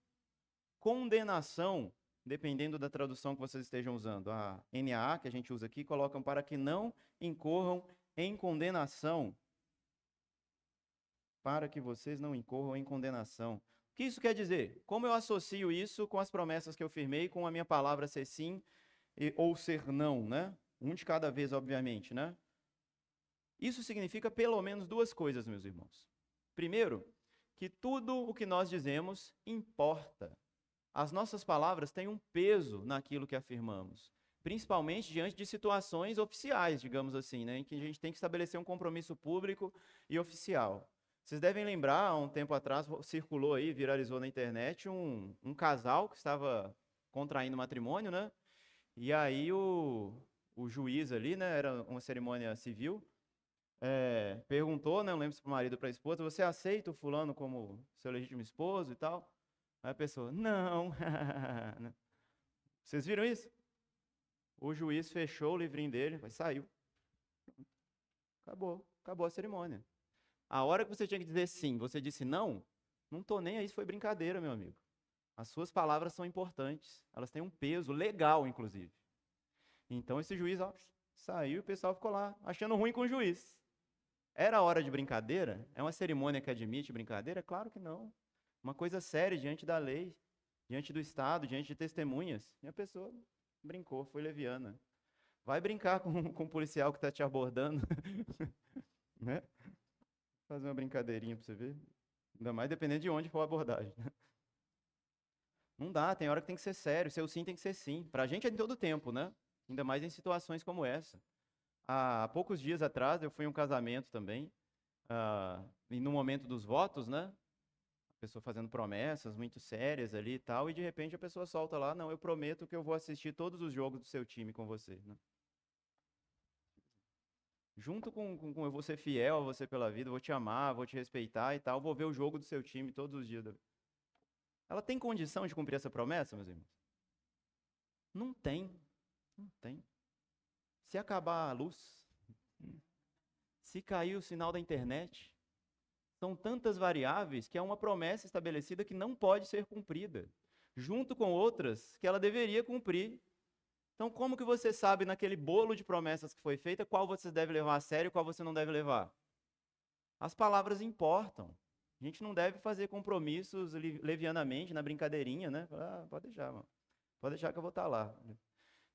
condenação, dependendo da tradução que vocês estejam usando. A NAA, que a gente usa aqui, colocam para que não incorram em condenação. Para que vocês não incorram em condenação. O que isso quer dizer? Como eu associo isso com as promessas que eu firmei, com a minha palavra ser sim ou ser não, né? Um de cada vez, obviamente, né? Isso significa pelo menos duas coisas, meus irmãos. Primeiro, que tudo o que nós dizemos importa. As nossas palavras têm um peso naquilo que afirmamos, principalmente diante de situações oficiais, digamos assim, né, em que a gente tem que estabelecer um compromisso público e oficial. Vocês devem lembrar, há um tempo atrás, circulou aí, viralizou na internet, um casal que estava contraindo matrimônio, né? E aí o juiz ali, né, era uma cerimônia civil, perguntou, né, não lembro se para o marido ou para a esposa, você aceita o fulano como seu legítimo esposo e tal? Aí a pessoa, não. Vocês viram isso? O juiz fechou o livrinho dele, mas saiu. Acabou a cerimônia. A hora que você tinha que dizer sim, você disse não tô nem aí, isso foi brincadeira, meu amigo. As suas palavras são importantes, elas têm um peso legal, inclusive. Então esse juiz, saiu e o pessoal ficou lá, achando ruim com o juiz. Era hora de brincadeira? É uma cerimônia que admite brincadeira? Claro que não. Uma coisa séria diante da lei, diante do Estado, diante de testemunhas. E a pessoa brincou, foi leviana. Vai brincar com o policial que está te abordando, né? Fazer uma brincadeirinha para você ver. Ainda mais dependendo de onde for a abordagem. Não dá, tem hora que tem que ser sério. Seu sim tem que ser sim. Para a gente é em todo tempo, né? Ainda mais em situações como essa. Há poucos dias atrás eu fui em um casamento também. E no momento dos votos, né? A pessoa fazendo promessas muito sérias ali e tal, e de repente a pessoa solta lá, não, eu prometo que eu vou assistir todos os jogos do seu time com você, né? Junto com eu vou ser fiel a você pela vida, vou te amar, vou te respeitar e tal, vou ver o jogo do seu time todos os dias. Ela tem condição de cumprir essa promessa, meus irmãos? Não tem. Se acabar a luz, Se cair o sinal da internet, são tantas variáveis que é uma promessa estabelecida que não pode ser cumprida, junto com outras que ela deveria cumprir. Então, como que você sabe naquele bolo de promessas que foi feita, qual você deve levar a sério e qual você não deve levar? As palavras importam. A gente não deve fazer compromissos levianamente, na brincadeirinha, né? Pode deixar, mano. Pode deixar que eu vou estar lá.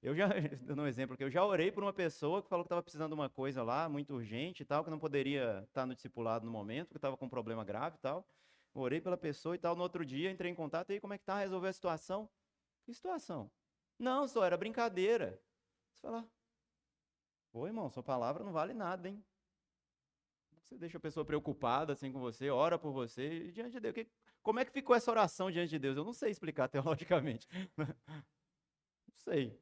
Eu já, dando um exemplo aqui, eu já orei por uma pessoa que falou que estava precisando de uma coisa lá, muito urgente e tal, que não poderia estar no discipulado no momento, que estava com um problema grave e tal. Orei pela pessoa e tal. No outro dia, entrei em contato e aí, como é que tá? Resolveu a situação? Que situação? Não, só era brincadeira. Você fala, pô, irmão, sua palavra não vale nada, hein? Você deixa a pessoa preocupada assim com você, ora por você, e diante de Deus. Como é que ficou essa oração diante de Deus? Eu não sei explicar teologicamente. Não sei.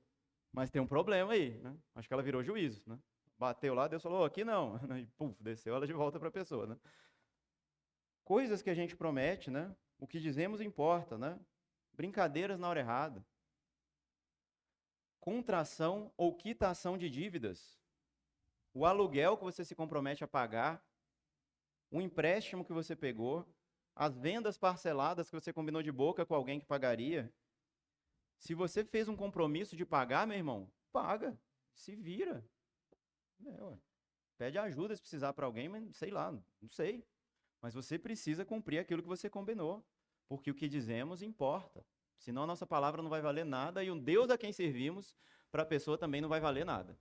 Mas tem um problema aí, né? Acho que ela virou juízo, né? Bateu lá, Deus falou, aqui não. E puf, desceu ela de volta para a pessoa, né? Coisas que a gente promete, né? O que dizemos importa, né? Brincadeiras na hora errada. Contração ou quitação de dívidas. O aluguel que você se compromete a pagar, o empréstimo que você pegou, as vendas parceladas que você combinou de boca com alguém que pagaria. Se você fez um compromisso de pagar, meu irmão, paga, se vira. Pede ajuda se precisar para alguém, mas sei lá, não sei. Mas você precisa cumprir aquilo que você combinou, porque o que dizemos importa. Senão a nossa palavra não vai valer nada e o Deus a quem servimos, para a pessoa também não vai valer nada.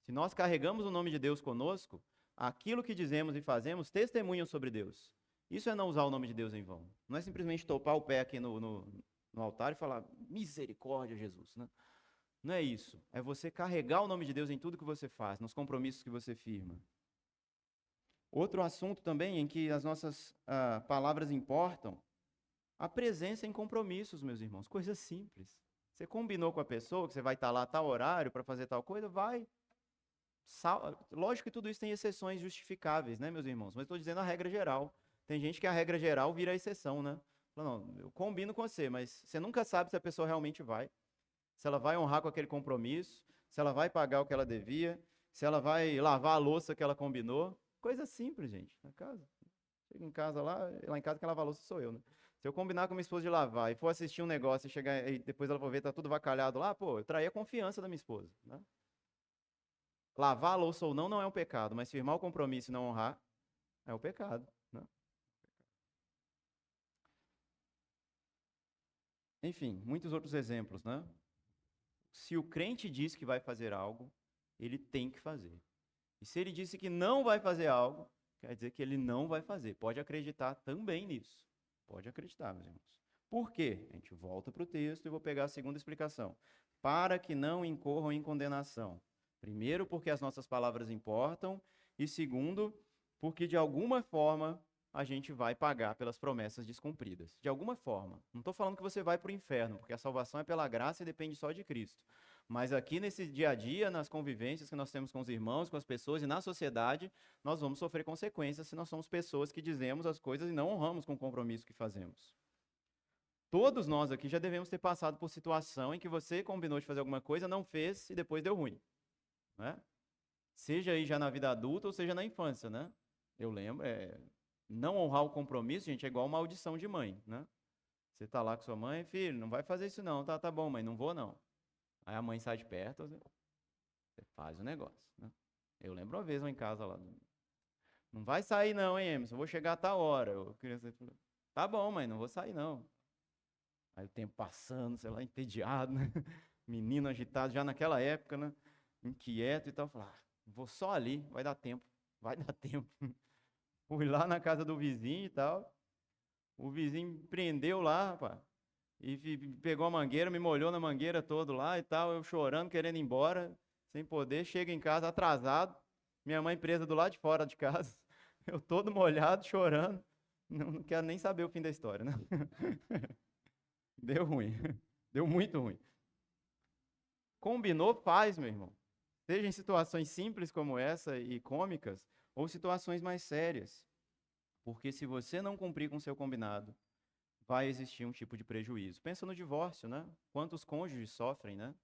Se nós carregamos o nome de Deus conosco, aquilo que dizemos e fazemos testemunham sobre Deus. Isso é não usar o nome de Deus em vão. Não é simplesmente topar o pé aqui no altar e falar, misericórdia, Jesus, né? Não é isso. É você carregar o nome de Deus em tudo que você faz, nos compromissos que você firma. Outro assunto também em que as nossas palavras importam, a presença em compromissos, meus irmãos. Coisa simples. Você combinou com a pessoa que você vai estar lá a tal horário para fazer tal coisa, vai. Lógico que tudo isso tem exceções justificáveis, né, meus irmãos? Mas estou dizendo a regra geral. Tem gente que a regra geral vira a exceção, né? Não, eu combino com você, mas você nunca sabe se a pessoa realmente vai. Se ela vai honrar com aquele compromisso, se ela vai pagar o que ela devia, se ela vai lavar a louça que ela combinou. Coisa simples, gente. Na casa. Chega em casa lá em casa quem lava a louça sou eu, né? Se eu combinar com minha esposa de lavar e for assistir um negócio e chegar e depois ela for ver tá tudo vacalhado lá, pô, eu traí a confiança da minha esposa, né? Lavar a louça ou não é um pecado, mas firmar o compromisso e não honrar é o pecado, né? Enfim, muitos outros exemplos, né? Se o crente diz que vai fazer algo, ele tem que fazer. E se ele disse que não vai fazer algo, quer dizer que ele não vai fazer. Pode acreditar também nisso. Pode acreditar, meus irmãos. Por quê? A gente volta para o texto e vou pegar a segunda explicação. Para que não incorram em condenação. Primeiro, porque as nossas palavras importam. E segundo, porque de alguma forma a gente vai pagar pelas promessas descumpridas. De alguma forma. Não estou falando que você vai para o inferno, porque a salvação é pela graça e depende só de Cristo. Mas aqui nesse dia a dia, nas convivências que nós temos com os irmãos, com as pessoas e na sociedade, nós vamos sofrer consequências se nós somos pessoas que dizemos as coisas e não honramos com o compromisso que fazemos. Todos nós aqui já devemos ter passado por situação em que você combinou de fazer alguma coisa, não fez e depois deu ruim, né? Seja aí já na vida adulta ou seja na infância, né? Eu lembro, não honrar o compromisso, gente, é igual maldição de mãe, né? Você tá lá com sua mãe, filho, não vai fazer isso não, tá bom, mãe, não vou não. Aí a mãe sai de perto, você faz o negócio, né? Eu lembro uma vez lá em casa lá, não vai sair não, hein, Emerson, eu vou chegar a tal hora. Eu queria dizer, tá bom, mãe, não vou sair não. Aí o tempo passando, sei lá, entediado, né? Menino agitado, já naquela época, né? Inquieto e tal. Falei, vou só ali, vai dar tempo, vai dar tempo. Fui lá na casa do vizinho e tal. O vizinho prendeu lá, rapaz. E pegou a mangueira, me molhou na mangueira todo lá e tal. Eu chorando, querendo ir embora, sem poder. Chego em casa atrasado. Minha mãe presa do lado de fora de casa. Eu todo molhado, chorando. Não quero nem saber o fim da história, né? Deu ruim. Deu muito ruim. Combinou, faz, meu irmão. Seja em situações simples como essa e cômicas, ou situações mais sérias. Porque se você não cumprir com o seu combinado, vai existir um tipo de prejuízo. Pensa no divórcio, né? Quantos cônjuges sofrem, né?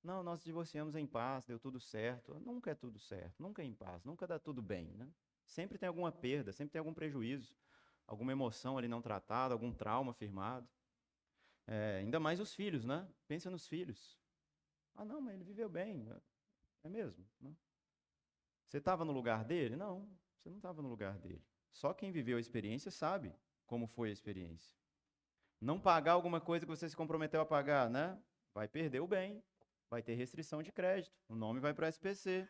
Não, nós divorciamos em paz, deu tudo certo. Nunca é tudo certo, nunca é em paz, nunca dá tudo bem, né? Sempre tem alguma perda, sempre tem algum prejuízo, alguma emoção ali não tratada, algum trauma firmado. Ainda mais os filhos, né? Pensa nos filhos. Ah, não, mas ele viveu bem, é mesmo, né? Você estava no lugar dele? Não, você não estava no lugar dele. Só quem viveu a experiência sabe como foi a experiência. Não pagar alguma coisa que você se comprometeu a pagar, né? Vai perder o bem, vai ter restrição de crédito, o nome vai para o SPC.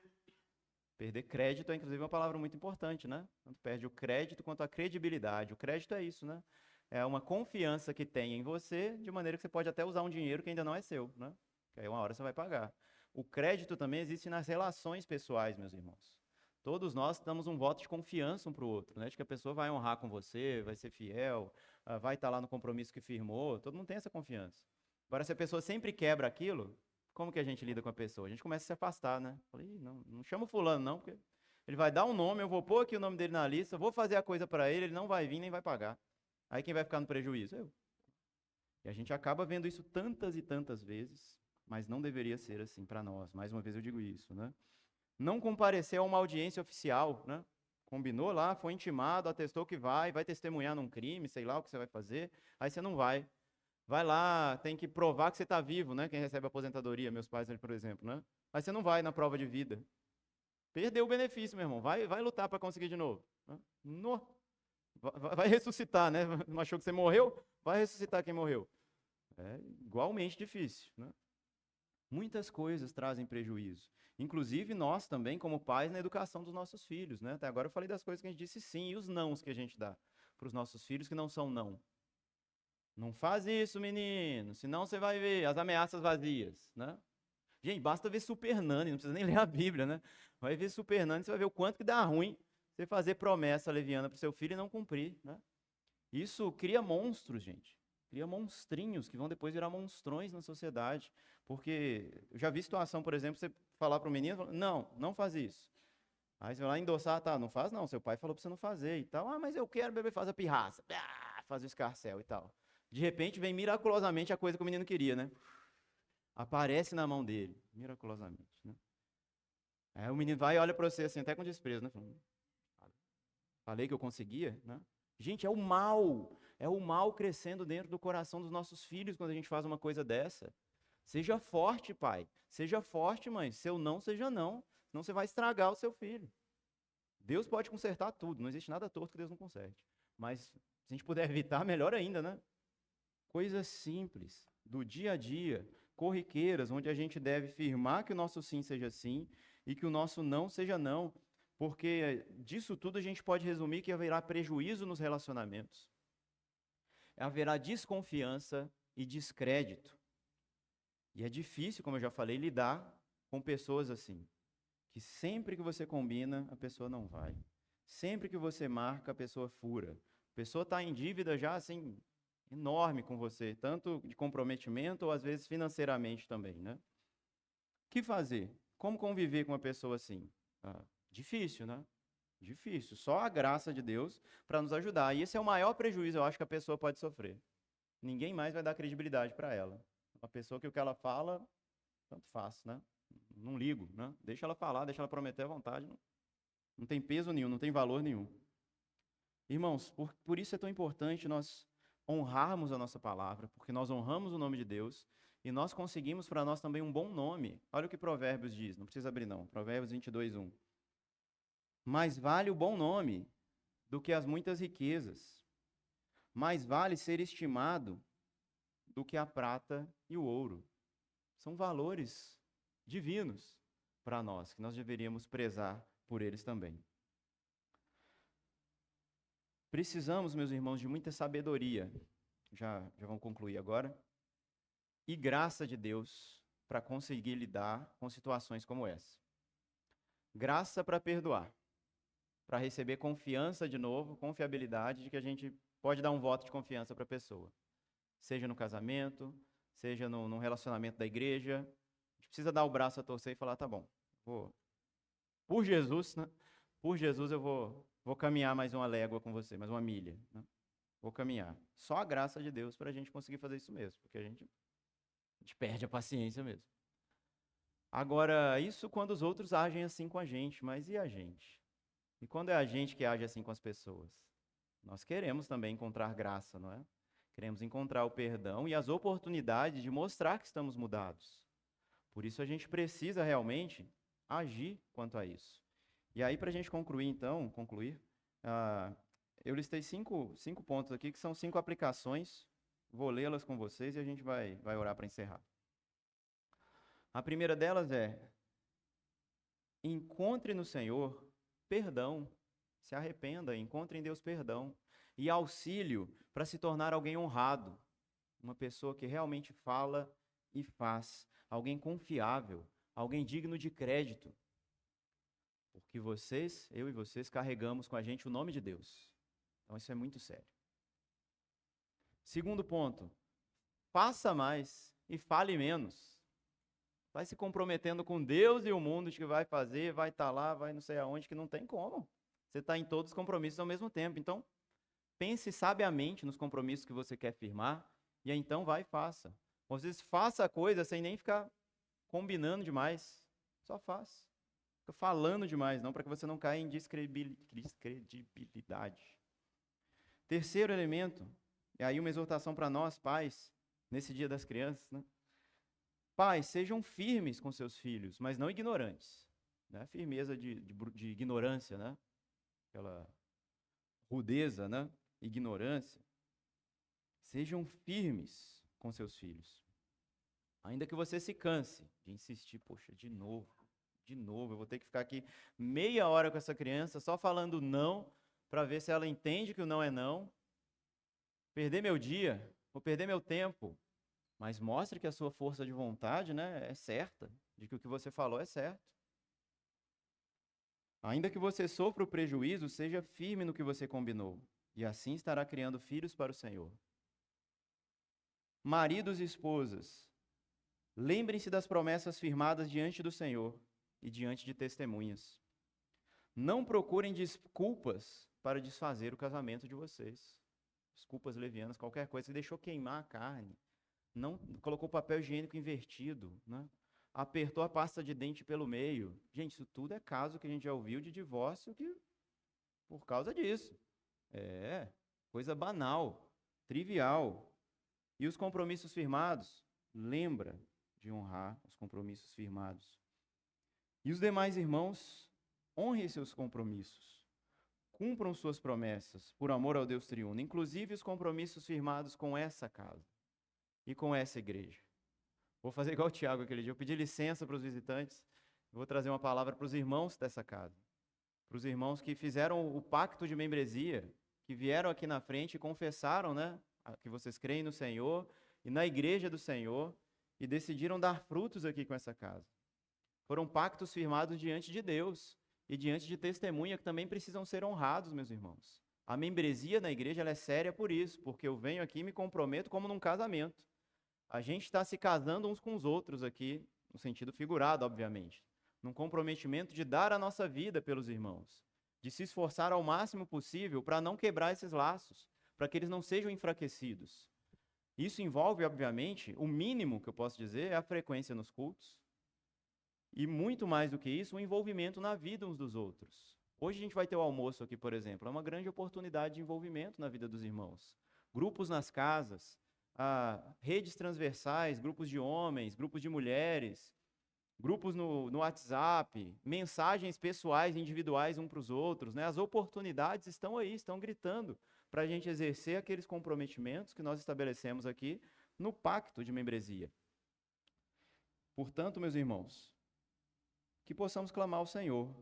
Perder crédito é, inclusive, uma palavra muito importante, né? Tanto perde o crédito quanto a credibilidade. O crédito é isso, né? É uma confiança que tem em você, de maneira que você pode até usar um dinheiro que ainda não é seu, né? Que aí uma hora você vai pagar. O crédito também existe nas relações pessoais, meus irmãos. Todos nós damos um voto de confiança um para o outro, né? De que a pessoa vai honrar com você, vai ser fiel, vai estar lá no compromisso que firmou. Todo mundo tem essa confiança. Agora, se a pessoa sempre quebra aquilo, como que a gente lida com a pessoa? A gente começa a se afastar, né? Falei, não chama o fulano não, porque ele vai dar um nome, eu vou pôr aqui o nome dele na lista, vou fazer a coisa para ele, ele não vai vir nem vai pagar. Aí quem vai ficar no prejuízo? Eu. E a gente acaba vendo isso tantas e tantas vezes, mas não deveria ser assim para nós. Mais uma vez eu digo isso, né? Não comparecer a uma audiência oficial, né? Combinou lá, foi intimado, atestou que vai testemunhar num crime, sei lá o que você vai fazer, aí você não vai. Vai lá, tem que provar que você está vivo, né? Quem recebe aposentadoria, meus pais, por exemplo, né? Mas você não vai na prova de vida. Perdeu o benefício, meu irmão. Vai lutar para conseguir de novo. Né? No. Vai ressuscitar, né? Não achou que você morreu? Vai ressuscitar quem morreu. É igualmente difícil, né? Muitas coisas trazem prejuízo. Inclusive nós também, como pais, na educação dos nossos filhos, né? Até agora eu falei das coisas que a gente disse sim e os nãos que a gente dá para os nossos filhos que não são não. Não faz isso, menino, senão você vai ver as ameaças vazias, né? Gente, basta ver Super Nani, não precisa nem ler a Bíblia, né? Vai ver Super Nani, você vai ver o quanto que dá ruim você fazer promessa leviana para o seu filho e não cumprir, né? Isso cria monstros, gente. Cria monstrinhos que vão depois virar monstrões na sociedade. Porque eu já vi situação, por exemplo, você falar para o menino, não faz isso. Aí você vai lá endossar, tá, não faz não, seu pai falou para você não fazer e tal. Ah, mas eu quero, bebê, faz a pirraça. Faz o escarcéu e tal. De repente vem miraculosamente a coisa que o menino queria, né? Aparece na mão dele, miraculosamente, né? Aí o menino vai e olha para você assim, até com desprezo, né? Falei que eu conseguia, né? Gente, é o mal crescendo dentro do coração dos nossos filhos quando a gente faz uma coisa dessa. Seja forte, pai. Seja forte, mãe. Seu não, seja não. Senão você vai estragar o seu filho. Deus pode consertar tudo. Não existe nada torto que Deus não conserte. Mas se a gente puder evitar, melhor ainda, né? Coisas simples, do dia a dia, corriqueiras, onde a gente deve firmar que o nosso sim seja sim e que o nosso não seja não. Porque disso tudo a gente pode resumir que haverá prejuízo nos relacionamentos. Haverá desconfiança e descrédito. E é difícil, como eu já falei, lidar com pessoas assim. Que sempre que você combina, a pessoa não vai. Sempre que você marca, a pessoa fura. A pessoa está em dívida já, assim, enorme com você. Tanto de comprometimento ou, às vezes, financeiramente também, né? O que fazer? Como conviver com uma pessoa assim? Difícil, né? Difícil. Só a graça de Deus para nos ajudar. E esse é o maior prejuízo, eu acho, que a pessoa pode sofrer. Ninguém mais vai dar credibilidade para ela. Uma pessoa que o que ela fala, tanto faz, né? Não ligo, né? Deixa ela falar, deixa ela prometer à vontade. Não tem peso nenhum, não tem valor nenhum. Irmãos, por isso é tão importante nós honrarmos a nossa palavra, porque nós honramos o nome de Deus e nós conseguimos para nós também um bom nome. Olha o que Provérbios diz, não precisa abrir não. Provérbios 22:1. Mais vale o bom nome do que as muitas riquezas. Mais vale ser estimado do que a prata e o ouro. São valores divinos para nós, que nós deveríamos prezar por eles também. Precisamos, meus irmãos, de muita sabedoria, já vamos concluir agora, e graça de Deus para conseguir lidar com situações como essa. Graça para perdoar, para receber confiança de novo, confiabilidade de que a gente pode dar um voto de confiança para a pessoa. Seja no casamento, seja no relacionamento da igreja. A gente precisa dar o braço a torcer e falar, tá bom, por Jesus, né? Por Jesus eu vou caminhar mais uma légua com você, mais uma milha, né? Vou caminhar. Só a graça de Deus para a gente conseguir fazer isso mesmo, porque a gente perde a paciência mesmo. Agora, isso quando os outros agem assim com a gente, mas e a gente? E quando é a gente que age assim com as pessoas? Nós queremos também encontrar graça, não é? Queremos encontrar o perdão e as oportunidades de mostrar que estamos mudados. Por isso a gente precisa realmente agir quanto a isso. E aí, para a gente concluir, ah, eu listei cinco pontos aqui, que são 5 aplicações. Vou lê-las com vocês e a gente vai orar para encerrar. A primeira delas é: encontre no Senhor perdão. Se arrependa, encontre em Deus perdão e auxílio para se tornar alguém honrado, uma pessoa que realmente fala e faz, alguém confiável, alguém digno de crédito. Porque eu e vocês carregamos com a gente o nome de Deus. Então isso é muito sério. Segundo ponto, faça mais e fale menos. Vai se comprometendo com Deus e o mundo de que vai fazer, vai estar lá, vai não sei aonde, que não tem como. Você está em todos os compromissos ao mesmo tempo. Então, pense sabiamente nos compromissos que você quer firmar e aí então vai e faça. Às vezes faça a coisa sem nem ficar combinando demais. Só faz. Fica falando demais, não, para que você não caia em descredibilidade. Terceiro elemento, e aí uma exortação para nós, pais, nesse Dia das Crianças, né? Pais, sejam firmes com seus filhos, mas não ignorantes. Né? Firmeza de ignorância, né? Aquela rudeza, né? Ignorância. Sejam firmes com seus filhos. Ainda que você se canse de insistir, poxa, de novo, eu vou ter que ficar aqui meia hora com essa criança só falando não, para ver se ela entende que o não é não. Perder meu dia, vou perder meu tempo. Mas mostre que a sua força de vontade, né, é certa, de que o que você falou é certo. Ainda que você sofra o prejuízo, seja firme no que você combinou, e assim estará criando filhos para o Senhor. Maridos e esposas, lembrem-se das promessas firmadas diante do Senhor e diante de testemunhas. Não procurem desculpas para desfazer o casamento de vocês. Desculpas levianas, qualquer coisa, você deixou queimar a carne, não colocou papel higiênico invertido, né? Apertou a pasta de dente pelo meio. Gente, isso tudo é caso que a gente já ouviu de divórcio que por causa disso. É, coisa banal, trivial. E os compromissos firmados? Lembra de honrar os compromissos firmados. E os demais irmãos, honrem seus compromissos. Cumpram suas promessas, por amor ao Deus triuno, inclusive os compromissos firmados com essa casa e com essa igreja. Vou fazer igual o Tiago aquele dia, eu pedi licença para os visitantes, vou trazer uma palavra para os irmãos dessa casa, para os irmãos que fizeram o pacto de membresia, que vieram aqui na frente e confessaram, né, que vocês creem no Senhor e na igreja do Senhor e decidiram dar frutos aqui com essa casa. Foram pactos firmados diante de Deus e diante de testemunha que também precisam ser honrados, meus irmãos. A membresia na igreja ela é séria por isso, porque eu venho aqui e me comprometo como num casamento. A gente está se casando uns com os outros aqui, no sentido figurado, obviamente, num comprometimento de dar a nossa vida pelos irmãos, de se esforçar ao máximo possível para não quebrar esses laços, para que eles não sejam enfraquecidos. Isso envolve, obviamente, o mínimo que eu posso dizer é a frequência nos cultos, e muito mais do que isso, o envolvimento na vida uns dos outros. Hoje a gente vai ter o almoço aqui, por exemplo, é uma grande oportunidade de envolvimento na vida dos irmãos. Grupos nas casas, redes transversais, grupos de homens, grupos de mulheres, grupos no WhatsApp, mensagens pessoais, individuais um para os outros, né? As oportunidades estão aí, estão gritando para a gente exercer aqueles comprometimentos que nós estabelecemos aqui no pacto de membresia. Portanto, meus irmãos, que possamos clamar ao Senhor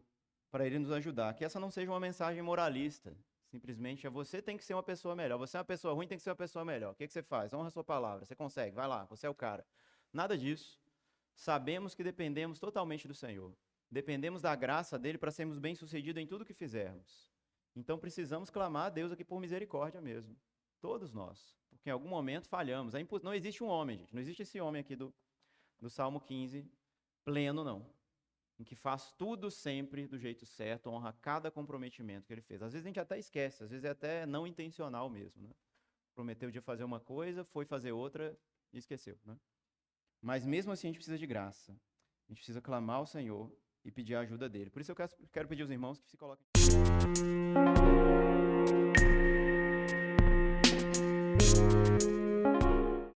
para Ele nos ajudar, que essa não seja uma mensagem moralista, simplesmente você tem que ser uma pessoa melhor, você é uma pessoa ruim, tem que ser uma pessoa melhor. O que você faz? Honra a sua palavra, você consegue, vai lá, você é o cara. Nada disso. Sabemos que dependemos totalmente do Senhor. Dependemos da graça dEle para sermos bem-sucedidos em tudo que fizermos. Então precisamos clamar a Deus aqui por misericórdia mesmo. Todos nós. Porque em algum momento falhamos. Não existe um homem, gente. Não existe esse homem aqui do Salmo 15 pleno, não. Em que faz tudo sempre do jeito certo, honra cada comprometimento que ele fez. Às vezes a gente até esquece, às vezes é até não intencional mesmo, né? Prometeu de fazer uma coisa, foi fazer outra e esqueceu, né? Mas mesmo assim a gente precisa de graça. A gente precisa clamar ao Senhor e pedir a ajuda dele. Por isso eu quero pedir aos irmãos que se coloquem.